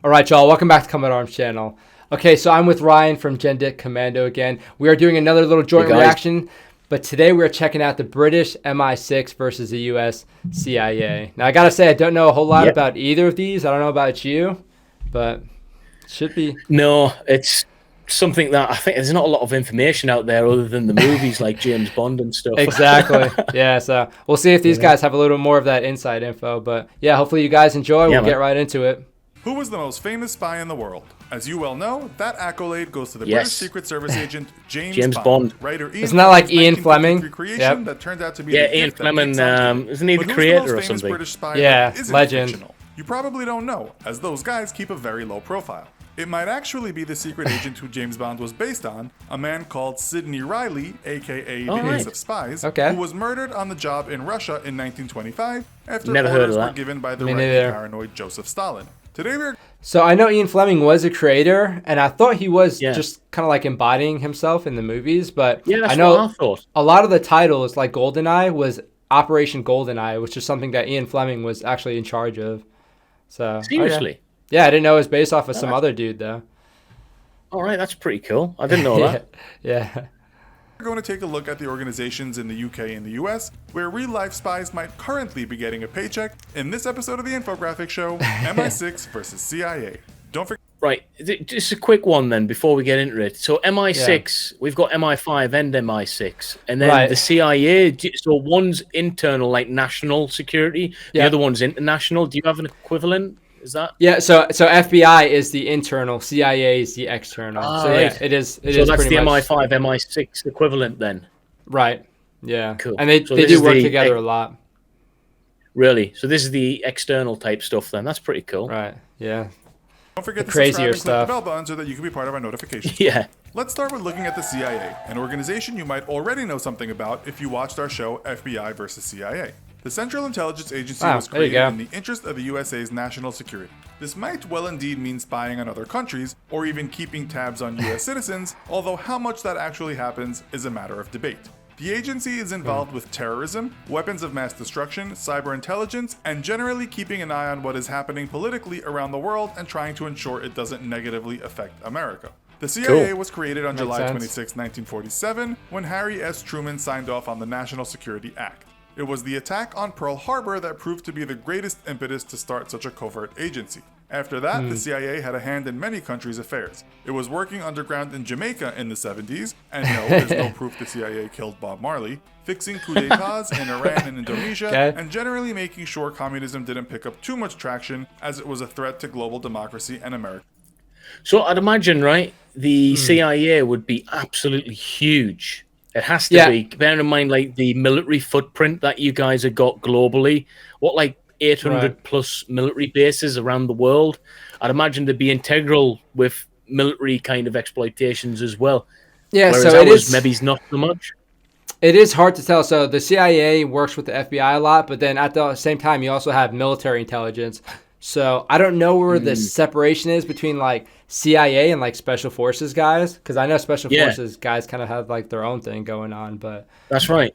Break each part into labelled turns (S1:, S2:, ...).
S1: All right, y'all. Welcome back to Commando Arms channel. Okay, so I'm with Ryan from Commando again. We are doing another little joint reaction, but today we're checking out the British MI6 versus the US c.i.a. Now, I gotta say, I don't know a whole lot about either of these. I don't know about you, but it should be.
S2: No, it's something that I think there's not a lot of information out there other than the movies like James Bond and stuff.
S1: Exactly. Yeah, so we'll see if these guys have a little more of that inside info. But yeah, hopefully you guys enjoy. We'll get right into it.
S3: Who was the most famous spy in the world? As you well know, that accolade goes to the British Secret Service agent James Bond. Writer Ian
S1: Isn't that like Ian Fleming?
S3: Creation that turned out to be
S2: Ian Fleming. Isn't he the creator or something?
S3: British spy
S1: yeah, legend.
S3: Fictional? You probably don't know, as those guys keep a very low profile. It might actually be the secret agent who James Bond was based on, a man called Sidney Riley, aka the Ace of Spies, who was murdered on the job in Russia in 1925 after orders were given by the paranoid Joseph Stalin. Today
S1: So I know Ian Fleming was a creator, and I thought he was just kind of like embodying himself in the movies, but
S2: that's
S1: I know
S2: what I thought.
S1: A lot of the titles, like GoldenEye, was Operation GoldenEye, which is something that Ian Fleming was actually in charge of. So
S2: seriously?
S1: Yeah, I didn't know it was based off of some other dude, though.
S2: All right, that's pretty cool. I didn't know that.
S1: Yeah.
S3: We're going to take a look at the organizations in the UK and the US where real-life spies might currently be getting a paycheck in this episode of the infographic show, MI6 versus CIA. Don't forget.
S2: Right, just a quick one then before we get into it. So MI6, we've got MI5 and MI6, and then the CIA. So one's internal, like national security. The other one's international. Do you have an equivalent? Is that?
S1: Yeah, so FBI is the internal, CIA is the external. So yeah, it is. It is. So
S2: that's the MI5, MI6 equivalent then.
S1: Right. Yeah.
S2: Cool.
S1: And they do work together a lot.
S2: Really? So this is the external type stuff then. That's pretty cool.
S1: Right. Yeah.
S3: Don't forget to subscribe and click the bell button so that you can be part of our notifications. Let's start with looking at the CIA, an organization you might already know something about if you watched our show FBI versus CIA. The Central Intelligence Agency was created in the interest of the USA's national security. This might well indeed mean spying on other countries, or even keeping tabs on US citizens, although how much that actually happens is a matter of debate. The agency is involved with terrorism, weapons of mass destruction, cyber intelligence, and generally keeping an eye on what is happening politically around the world and trying to ensure it doesn't negatively affect America. The CIA was created on July 26, 1947, when Harry S. Truman signed off on the National Security Act. It was the attack on Pearl Harbor that proved to be the greatest impetus to start such a covert agency. After that, the CIA had a hand in many countries' affairs. It was working underground in Jamaica in the 70s, and no, there's no proof the CIA killed Bob Marley, fixing coup d'etats in Iran and Indonesia, and generally making sure communism didn't pick up too much traction as it was a threat to global democracy and America.
S2: So I'd imagine, right, the CIA would be absolutely huge. It has to be. Bearing in mind, like, the military footprint that you guys have got globally, what, like 800 plus military bases around the world. I'd imagine they'd be integral with military kind of exploitations as well.
S1: Yeah,
S2: whereas
S1: so
S2: ours maybe not so much.
S1: It is hard to tell. So the CIA works with the FBI a lot, but then at the same time, you also have military intelligence. So I don't know where the separation is between like CIA and like special forces guys, because I know special forces guys kind of have like their own thing going on, but
S2: that's right.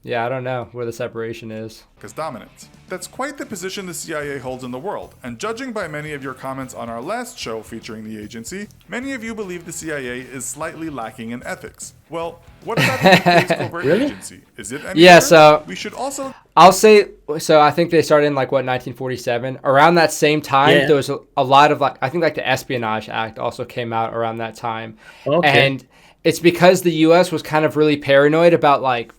S1: Yeah, I don't know where the separation is.
S3: Dominance. That's quite the position the CIA holds in the world, and judging by many of your comments on our last show featuring the agency, many of you believe the CIA is slightly lacking in ethics. Well, what about the UK's covert agency? Is it any better?
S1: So
S3: we should also...
S1: I'll say, so I think they started in like, what, 1947? Around that same time, there was a lot of like, I think like the Espionage Act also came out around that time. And it's because the US was kind of really paranoid about like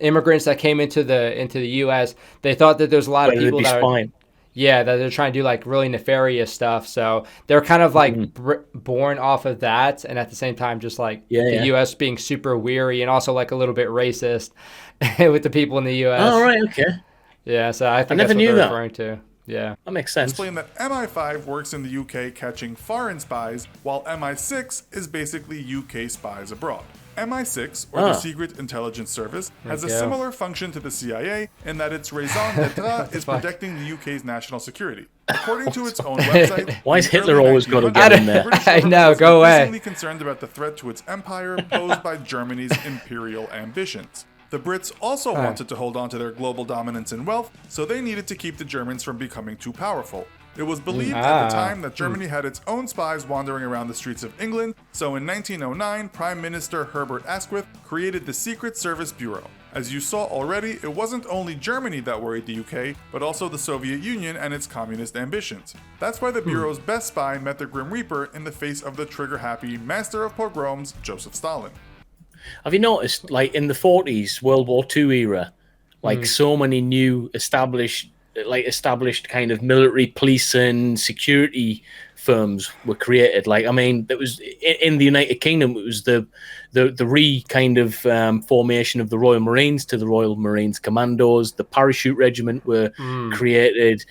S1: immigrants that came into the US. They thought that there's a lot of people that they're trying to do like really nefarious stuff. So they're kind of like born off of that, and at the same time, just like the US being super weary and also like a little bit racist with the people in the US.
S2: Oh, right, okay.
S1: Yeah, so I think
S2: I never
S1: that's what
S2: knew
S1: they're
S2: that.
S1: referring to. Yeah,
S2: that makes sense.
S3: Explain that MI5 works in the UK catching foreign spies, while MI6 is basically UK spies abroad. MI6, or the Secret Intelligence Service, has a similar function to the CIA in that its raison d'etre is protecting the UK's national security. According to its own website,
S2: why is Hitler always got to get in there?
S1: I know, go away.
S3: Increasingly concerned about the threat to its empire posed by Germany's imperial ambitions. The Brits also wanted to hold on to their global dominance and wealth, so they needed to keep the Germans from becoming too powerful. It was believed at the time that Germany had its own spies wandering around the streets of England, so in 1909, Prime Minister Herbert Asquith created the Secret Service Bureau. As you saw already, it wasn't only Germany that worried the UK, but also the Soviet Union and its communist ambitions. That's why the Bureau's best spy met the Grim Reaper in the face of the trigger-happy master of pogroms, Joseph Stalin.
S2: Have you noticed, like in the 40s, World War II era, like so many new established kind of military, police and security firms were created. Like, I mean, that was in the United Kingdom. It was the formation of the Royal Marines to the Royal Marines Commandos. The Parachute Regiment were created.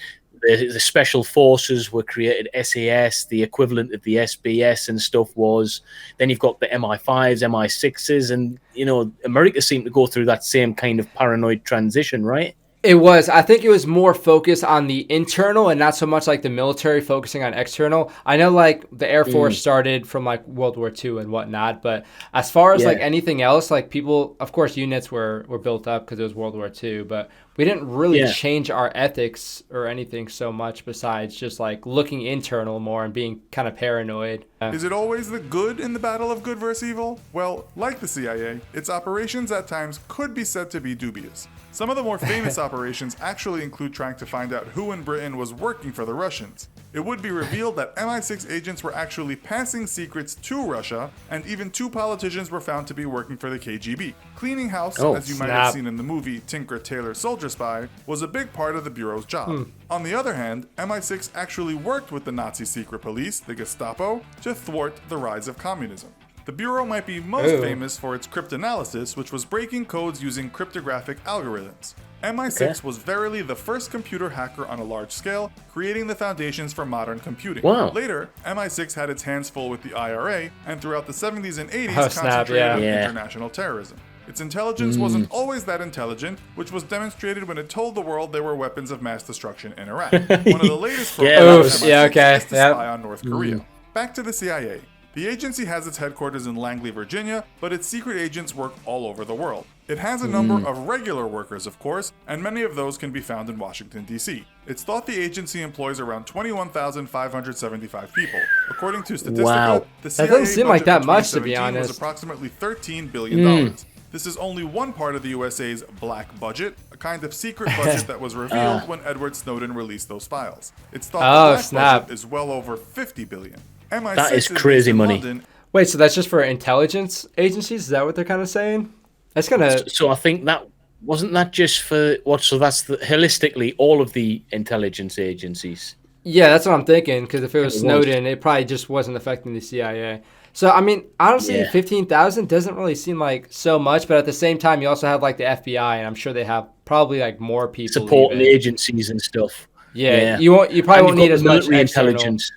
S2: The Special Forces were created. SAS, the equivalent of the SBS and stuff was. Then you've got the MI5s, MI6s, and you know, America seemed to go through that same kind of paranoid transition, right?
S1: It was. I think it was more focused on the internal and not so much like the military focusing on external. I know like the Air Force started from like World War II and whatnot, but as far as like anything else, like people, of course, units were built up because it was World War II, but we didn't really change our ethics or anything so much besides just like looking internal more and being kind of paranoid.
S3: Is it always the good in the battle of good versus evil? Well, like the CIA, its operations at times could be said to be dubious. Some of the more famous operations actually include trying to find out who in Britain was working for the Russians. It would be revealed that MI6 agents were actually passing secrets to Russia, and even 2 politicians were found to be working for the KGB. Cleaning house, as you might have seen in the movie Tinker Tailor Soldier Spy, was a big part of the Bureau's job. On the other hand, MI6 actually worked with the Nazi secret police, the Gestapo, to thwart the rise of communism. The Bureau might be most famous for its cryptanalysis, which was breaking codes using cryptographic algorithms. MI6 was verily the first computer hacker on a large scale, creating the foundations for modern computing. Later, MI6 had its hands full with the IRA, and throughout the 70s and 80s concentrated on international terrorism. Its intelligence wasn't always that intelligent, which was demonstrated when it told the world there were weapons of mass destruction in Iraq. One of the latest programs of MI6 is to spy on North Korea. Back to the CIA. The agency has its headquarters in Langley, Virginia, but its secret agents work all over the world. It has a number of regular workers, of course, and many of those can be found in Washington, D.C. It's thought the agency employs around 21,575 people. According to Statistica, the CIA
S1: that doesn't seem like that much, to be honest.
S3: Was approximately $13 billion. This is only one part of the USA's black budget, a kind of secret budget that was revealed when Edward Snowden released those files. It's thought the black budget is well over $50 billion. MI6
S2: that is crazy money.
S3: London.
S1: Wait, so that's just for intelligence agencies? Is that what they're kind of saying? That's gonna.
S2: So I think that wasn't that just for what? So that's holistically all of the intelligence agencies.
S1: Yeah, that's what I'm thinking. Because if it was Snowden, it probably just wasn't affecting the CIA. So I mean, honestly, 15,000 doesn't really seem like so much. But at the same time, you also have like the FBI, and I'm sure they have probably like more people
S2: supporting agencies and stuff.
S1: Yeah. You probably won't need as much intelligence.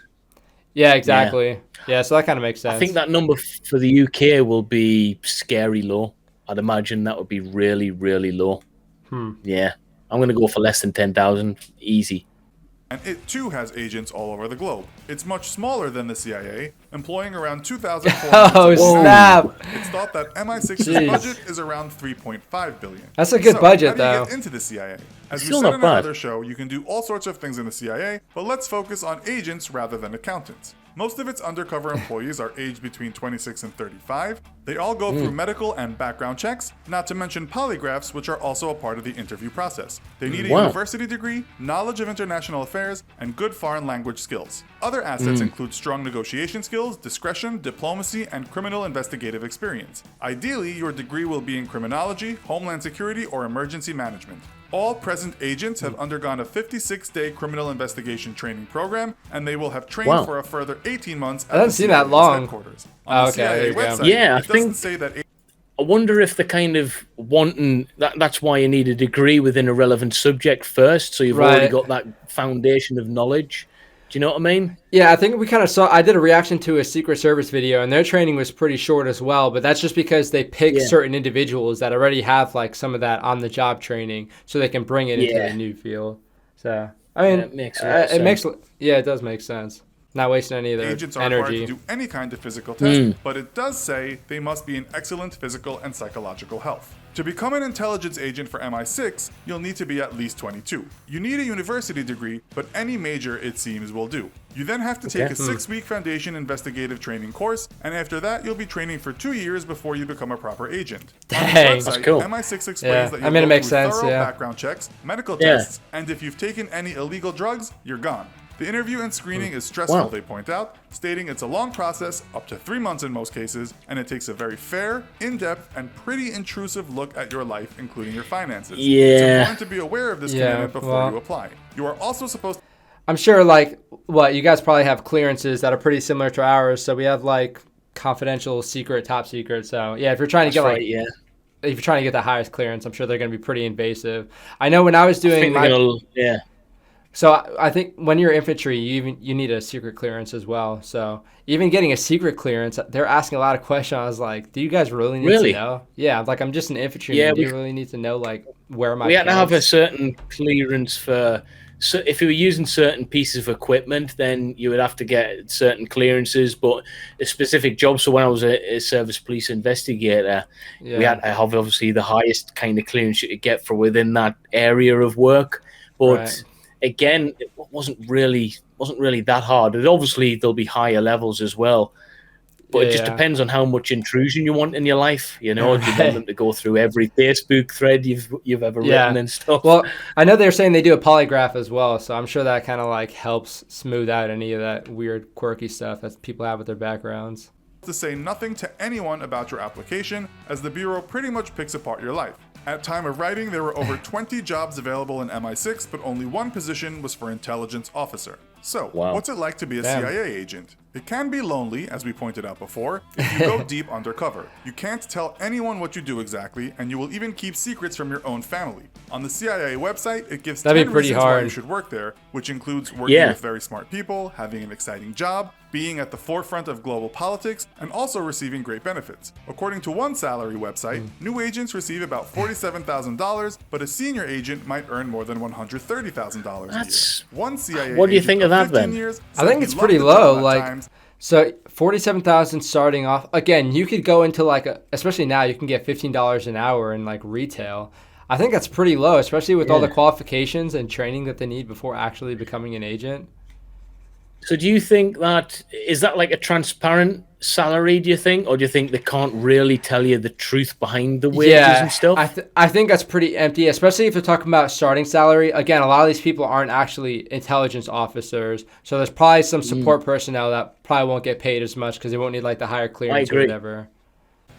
S1: Yeah, exactly. Yeah, so that kind of makes sense.
S2: I think that number for the UK will be scary low. I'd imagine that would be really, really low. Yeah. I'm going to go for less than 10,000. Easy.
S3: And it too has agents all over the globe. It's much smaller than the CIA, employing around 2,400.
S1: Oh, snap!
S3: It's thought that MI6's budget is around $3.5 billion.
S1: That's a good budget,
S3: though. How do you
S1: get
S3: into the CIA? As we said in another show, you can do all sorts of things in the CIA, but let's focus on agents rather than accountants. Most of its undercover employees are aged between 26 and 35. They all go through medical and background checks, not to mention polygraphs, which are also a part of the interview process. They need a university degree, knowledge of international affairs, and good foreign language skills. Other assets include strong negotiation skills, discretion, diplomacy, and criminal investigative experience. Ideally, your degree will be in criminology, homeland security, or emergency management. All present agents have undergone a 56-day criminal investigation training program, and they will have trained for a further 18 months at the CIA's headquarters. On the CIA website, it doesn't say that.
S2: I wonder if the kind of wanting that's why you need a degree within a relevant subject first, so you've already got that foundation of knowledge. Do you know what I mean?
S1: Yeah, I think we kind of saw. I did a reaction to a Secret Service video, and their training was pretty short as well. But that's just because they pick certain individuals that already have like some of that on-the-job training, so they can bring it into the new field. So I mean, it makes it does make sense. Not wasting any of their
S3: agents are
S1: energy.
S3: required to do any kind of physical test, but it does say they must be in excellent physical and psychological health. To become an intelligence agent for MI6, you'll need to be at least 22. You need a university degree, but any major, it seems, will do. You then have to take a 6-week foundation investigative training course, and after that, you'll be training for 2 years before you become a proper agent.
S1: Dang,
S3: on its website,
S2: that's cool.
S3: MI6 explains that you'll
S1: it
S3: go
S1: makes
S3: through
S1: sense,
S3: thorough background checks, medical tests, and if you've taken any illegal drugs, you're gone. The interview and screening is stressful, they point out, stating it's a long process, up to 3 months in most cases, and it takes a very fair, in-depth, and pretty intrusive look at your life, including your finances. It's important to be aware of this commitment before you apply. You are also supposed to...
S1: I'm sure, like, you guys probably have clearances that are pretty similar to ours, so we have, like, confidential, secret, top secret, so, yeah, if you're trying to get, if you're trying to get the highest clearance, I'm sure they're going to be pretty invasive. I know when I was doing So I think when you're infantry, you need a secret clearance as well. So even getting a secret clearance, they're asking a lot of questions. I was like, do you guys really need to know? Yeah, like I'm just an infantryman. Do you really need to know like where my?
S2: We had to have a certain clearance for. So if you were using certain pieces of equipment, then you would have to get certain clearances, but a specific job. So when I was a service police investigator, we had to have obviously the highest kind of clearance you could get for within that area of work. But again, it wasn't really that hard. And obviously there'll be higher levels as well. But it just depends on how much intrusion you want in your life. You know, do you want them to go through every Facebook thread you've ever written and stuff?
S1: Well, I know they're saying they do a polygraph as well, so I'm sure that kind of like helps smooth out any of that weird, quirky stuff that people have with their backgrounds.
S3: To say nothing to anyone about your application, as the Bureau pretty much picks apart your life. At time of writing, there were over 20 jobs available in MI6, but only one position was for intelligence officer. So, what's it like to be a CIA agent? It can be lonely, as we pointed out before, if you go deep undercover. You can't tell anyone what you do exactly, and you will even keep secrets from your own family. On the CIA website, it gives 10 reasons why you should work there, which includes working with very smart people, having an exciting job, being at the forefront of global politics, and also receiving great benefits. According to one salary website, new agents receive about $47,000, but a senior agent might earn more than $130,000 a year. One CIA
S2: what do you think of that then?
S1: I think it's pretty low. Like, so 47,000 starting off. Again, you could go into like especially now you can get $15 an hour in like retail. I think that's pretty low, especially with all the qualifications and training that they need before actually becoming an agent.
S2: So do you think is that like a transparent salary, do you think? Or do you think they can't really tell you the truth behind the wages and stuff?
S1: I think that's pretty empty, especially if you're talking about starting salary. Again, a lot of these people aren't actually intelligence officers. So there's probably some support personnel that probably won't get paid as much because they won't need like the higher clearance or whatever.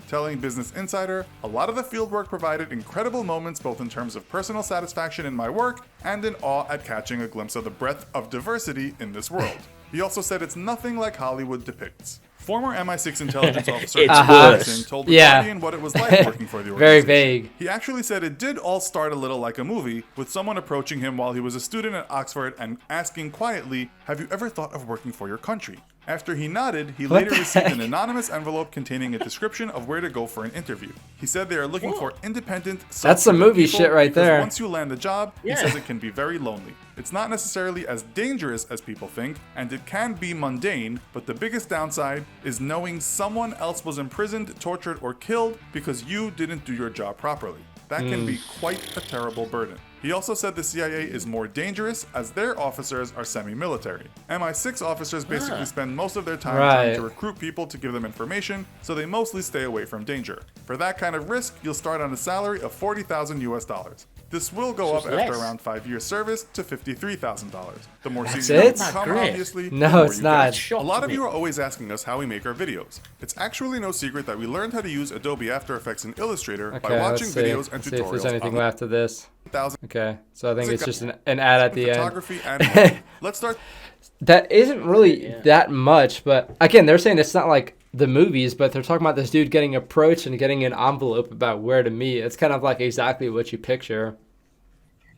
S3: Telling Business Insider, a lot of the fieldwork provided incredible moments both in terms of personal satisfaction in my work and in awe at catching a glimpse of the breadth of diversity in this world. He also said it's nothing like Hollywood depicts. Former MI6 intelligence officer told The Guardian what it was like working for the organization.
S1: Very vague.
S3: He actually said it did all start a little like a movie, with someone approaching him while he was a student at Oxford and asking quietly, "Have you ever thought of working for your country?" After he nodded, he later received an anonymous envelope containing a description of where to go for an interview. He said they are looking for independent,
S1: that's some movie shit right there.
S3: Once you land the job, he says it can be very lonely. It's not necessarily as dangerous as people think, and it can be mundane, but the biggest downside is knowing someone else was imprisoned, tortured, or killed because you didn't do your job properly. That can be quite a terrible burden. He also said the CIA is more dangerous as their officers are semi-military. MI6 officers basically spend most of their time trying to recruit people to give them information, so they mostly stay away from danger. For that kind of risk, you'll start on a salary of $40,000 US. This will go up after around 5 years service to $53,000. The more senior you become, obviously,
S1: no, it's not.
S3: A lot of you are always asking us how we make our videos. It's actually no secret that we learned how to use Adobe After Effects and Illustrator by watching videos and tutorials. See if there's anything
S1: left of this. Okay, so I think it's just an ad at the end.
S3: Let's start.
S1: That isn't really that much, but again, they're saying it's not like the movies, but they're talking about this dude getting approached and getting an envelope about where to meet. It's kind of like exactly what you picture.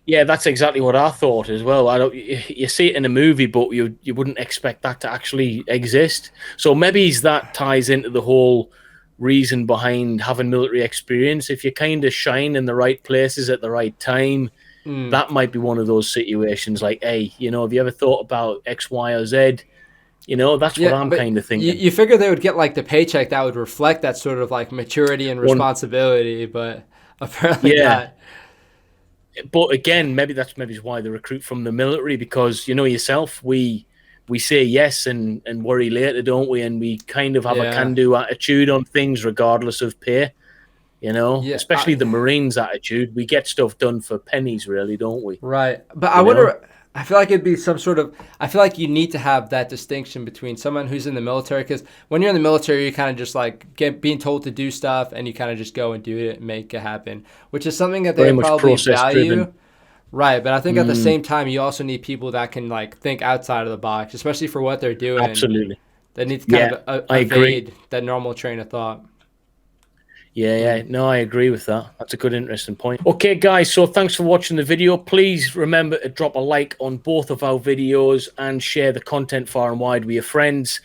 S2: Yeah, that's exactly what I thought as well. You see it in a movie, but you wouldn't expect that to actually exist. So maybe that ties into the whole reason behind having military experience. If you kind of shine in the right places at the right time, that might be one of those situations like, hey, you know, have you ever thought about X, Y, or Z? You know, that's what I'm kind of thinking.
S1: You figure they would get like the paycheck that would reflect that sort of like maturity and responsibility, but apparently not.
S2: But again, maybe that's why they recruit from the military, because you know yourself, we say yes and worry later, don't we? And we kind of have a can-do attitude on things regardless of pay. You know, especially the Marines attitude. We get stuff done for pennies, really, don't we?
S1: Right. But I wonder, I feel like it'd be some sort of, I feel like you need to have that distinction between someone who's in the military, because when you're in the military, you kind of just like being told to do stuff and you kind of just go and do it and make it happen, which is something that they probably value. Driven. Right. But I think at the same time, you also need people that can like think outside of the box, especially for what they're doing.
S2: Absolutely.
S1: They need to kind of evade that normal train of thought.
S2: Yeah, no, I agree with that. That's a good, interesting point. Okay, guys, so thanks for watching the video. Please remember to drop a like on both of our videos and share the content far and wide with your friends.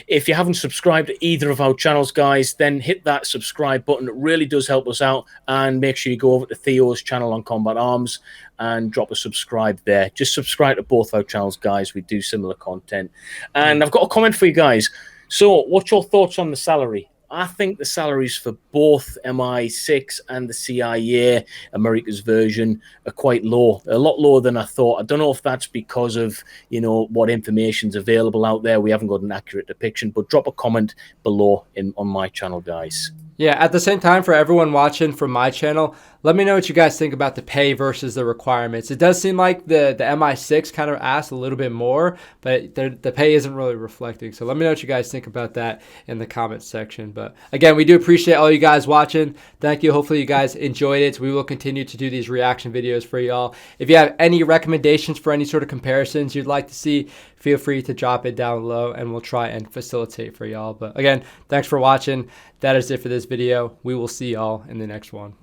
S2: If you haven't subscribed to either of our channels, guys, then hit that subscribe button. It really does help us out. And make sure you go over to Theo's channel on Combat Arms and drop a subscribe there. Just subscribe to both our channels, guys. We do similar content. And I've got a comment for you guys. So what's your thoughts on the salary? I think the salaries for both MI6 and the c.i.a, America's version, are quite low, a lot lower than I thought. I don't know if that's because of, you know, what information's available out there. We haven't got an accurate depiction, but drop a comment below on my channel, guys.
S1: Yeah, at the same time, for everyone watching from my channel, let me know what you guys think about the pay versus the requirements. It does seem like the MI6 kind of asked a little bit more, but the pay isn't really reflecting. So let me know what you guys think about that in the comments section. But again, we do appreciate all you guys watching. Thank you. Hopefully you guys enjoyed it. We will continue to do these reaction videos for y'all. If you have any recommendations for any sort of comparisons you'd like to see, feel free to drop it down below and we'll try and facilitate for y'all. But again, thanks for watching. That is it for this video. We will see y'all in the next one.